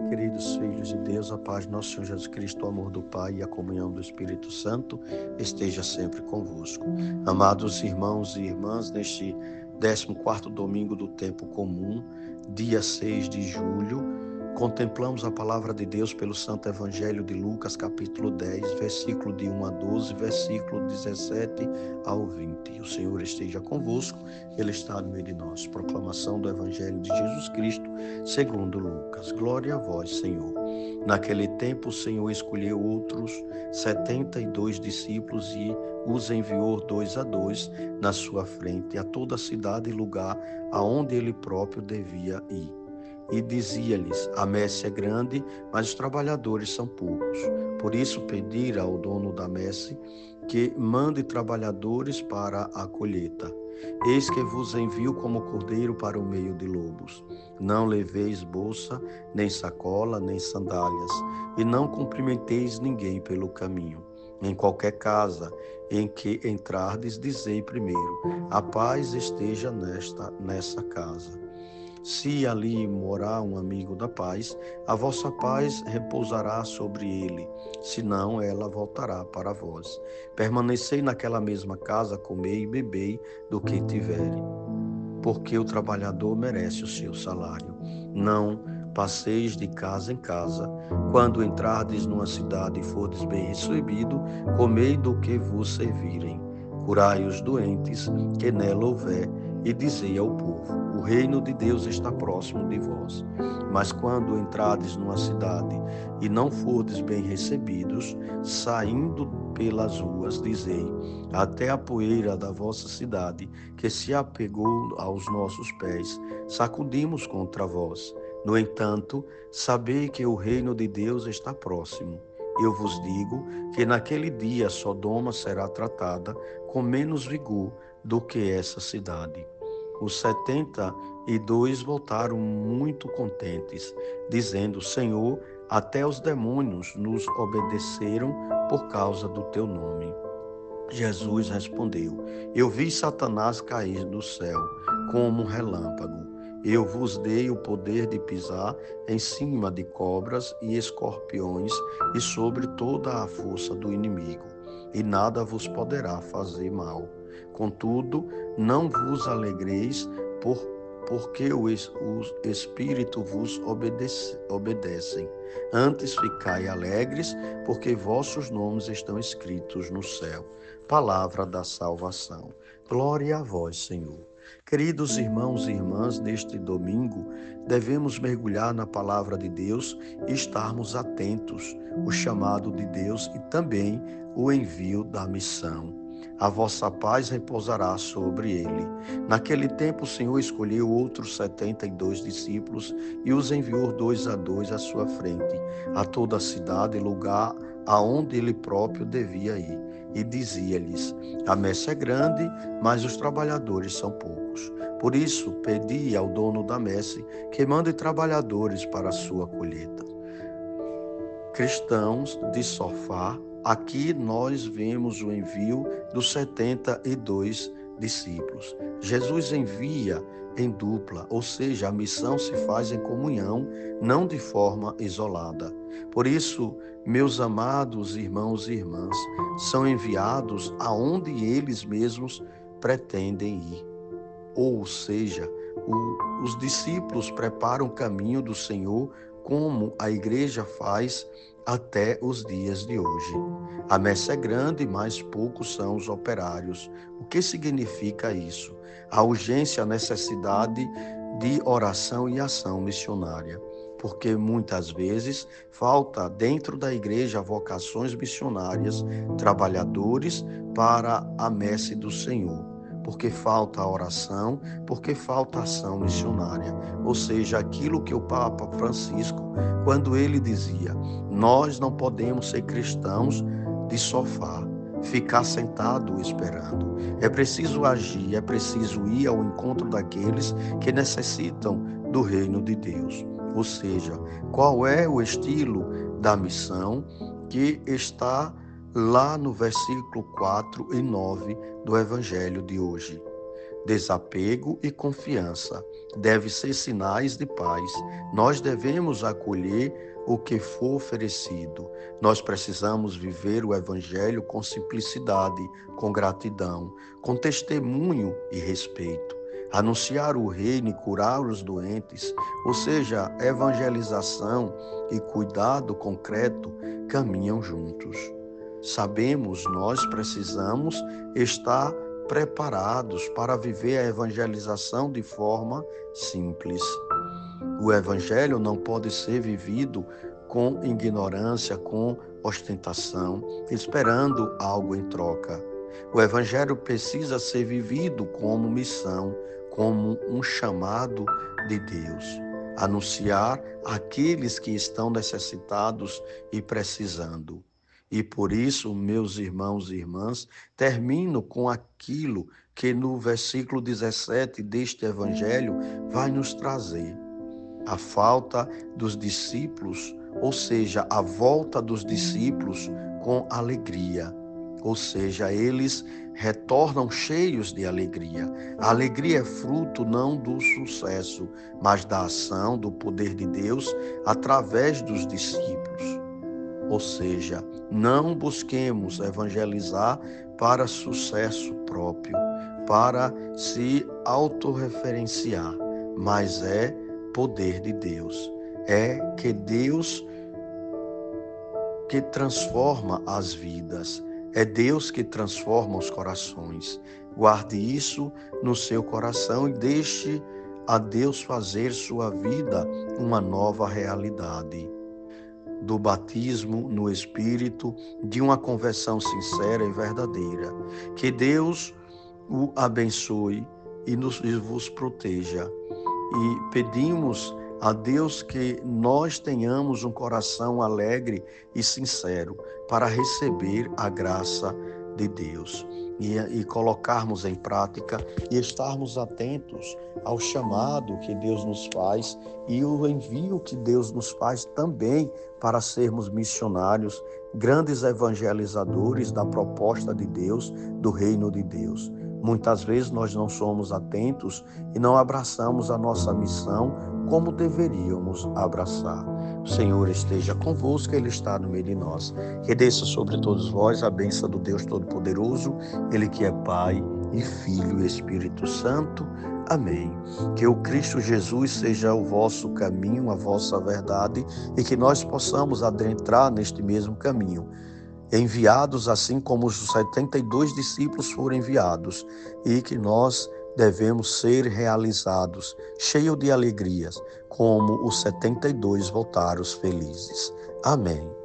Queridos filhos de Deus, a paz de nosso Senhor Jesus Cristo, o amor do Pai e a comunhão do Espírito Santo esteja sempre convosco. Amados irmãos e irmãs, neste 14º domingo do tempo comum, dia 6 de julho, contemplamos a palavra de Deus pelo Santo Evangelho de Lucas, capítulo 10, versículo de 1 a 12, versículo 17 ao 20. O Senhor esteja convosco, Ele está no meio de nós. Proclamação do Evangelho de Jesus Cristo, segundo Lucas. Glória a vós, Senhor. Naquele tempo, o Senhor escolheu outros 72 discípulos e os enviou 2 a 2 na sua frente a toda a cidade e lugar aonde ele próprio devia ir. E dizia-lhes: a messe é grande, mas os trabalhadores são poucos. Por isso pedir ao dono da messe que mande trabalhadores para a colheita. Eis que vos envio como cordeiro para o meio de lobos. Não leveis bolsa, nem sacola, nem sandálias, e não cumprimenteis ninguém pelo caminho. Em qualquer casa em que entrardes, dizei primeiro: a paz esteja nessa casa. Se ali morar um amigo da paz, a vossa paz repousará sobre ele, senão ela voltará para vós. Permanecei naquela mesma casa, comei e bebei do que tiverem, porque o trabalhador merece o seu salário. Não passeis de casa em casa. Quando entrardes numa cidade e fordes bem recebido, comei do que vos servirem. Curai os doentes que nela houver, e dizei ao povo: o reino de Deus está próximo de vós. Mas quando entrardes numa cidade e não fordes bem recebidos, saindo pelas ruas, dizei: até a poeira da vossa cidade, que se apegou aos nossos pés, sacudimos contra vós. No entanto, sabei que o reino de Deus está próximo. Eu vos digo que naquele dia Sodoma será tratada com menos vigor do que essa cidade. Os 72 voltaram muito contentes, dizendo: Senhor, até os demônios nos obedeceram por causa do teu nome. Jesus respondeu: eu vi Satanás cair do céu como um relâmpago. Eu vos dei o poder de pisar em cima de cobras e escorpiões e sobre toda a força do inimigo, e nada vos poderá fazer mal. Contudo, não vos alegreis porque o Espírito vos obedecem. Antes ficai alegres, porque vossos nomes estão escritos no céu. Palavra da salvação. Glória a vós, Senhor. Queridos irmãos e irmãs, neste domingo, devemos mergulhar na palavra de Deus e estarmos atentos ao chamado de Deus e também o envio da missão. A vossa paz repousará sobre ele. Naquele tempo o Senhor escolheu outros 72 discípulos e os enviou 2 a 2 à sua frente, a toda a cidade e lugar aonde ele próprio devia ir. E dizia-lhes: a messe é grande, mas os trabalhadores são poucos. Por isso, pedi ao dono da messe que mande trabalhadores para a sua colheita. Cristãos de sofá, aqui nós vemos o envio dos 72 discípulos. Jesus envia em dupla, ou seja, a missão se faz em comunhão, não de forma isolada. Por isso, meus amados irmãos e irmãs, são enviados aonde eles mesmos pretendem ir. Ou seja, os discípulos preparam o caminho do Senhor, como a igreja faz até os dias de hoje. A messe é grande, mas poucos são os operários. O que significa isso? A urgência, a necessidade de oração e ação missionária. Porque muitas vezes falta dentro da igreja vocações missionárias, trabalhadores para a messe do Senhor. Porque falta a oração, porque falta a ação missionária. Ou seja, aquilo que o Papa Francisco, quando ele dizia: nós não podemos ser cristãos de sofá, ficar sentado esperando. É preciso agir, é preciso ir ao encontro daqueles que necessitam do reino de Deus. Ou seja, qual é o estilo da missão que está lá no versículo 4 e 9 do Evangelho de hoje? Desapego e confiança. devem ser sinais de paz. Nós devemos acolher o que for oferecido. Nós precisamos viver o Evangelho com simplicidade, com gratidão, com testemunho e respeito. Anunciar o reino e curar os doentes, ou seja, evangelização e cuidado concreto caminham juntos. Sabemos, nós precisamos estar preparados para viver a evangelização de forma simples. O evangelho não pode ser vivido com ignorância, com ostentação, esperando algo em troca. O evangelho precisa ser vivido como missão, como um chamado de Deus. Anunciar àqueles que estão necessitados e precisando. E por isso, meus irmãos e irmãs, termino com aquilo que no versículo 17 deste evangelho vai nos trazer. A falta dos discípulos, ou seja, a volta dos discípulos com alegria. Ou seja, eles retornam cheios de alegria. A alegria é fruto não do sucesso, mas da ação, do poder de Deus através dos discípulos. Ou seja, não busquemos evangelizar para sucesso próprio, para se autorreferenciar, mas é poder de Deus. É que Deus que transforma as vidas. É Deus que transforma os corações. Guarde isso no seu coração e deixe a Deus fazer sua vida uma nova realidade. Do batismo no Espírito, de uma conversão sincera e verdadeira. Que Deus o abençoe e vos proteja. E pedimos a Deus que nós tenhamos um coração alegre e sincero para receber a graça de Deus e colocarmos em prática e estarmos atentos ao chamado que Deus nos faz e o envio que Deus nos faz também para sermos missionários, grandes evangelizadores da proposta de Deus, do reino de Deus. Muitas vezes nós não somos atentos e não abraçamos a nossa missão como deveríamos abraçar. O Senhor esteja convosco, Ele está no meio de nós. Que desça sobre todos vós a bênção do Deus Todo-Poderoso, Ele que é Pai e Filho e Espírito Santo. Amém. Que o Cristo Jesus seja o vosso caminho, a vossa verdade, e que nós possamos adentrar neste mesmo caminho, enviados assim como os 72 discípulos foram enviados, e que nós devemos ser realizados, cheios de alegrias, como os 72 voltaram felizes. Amém.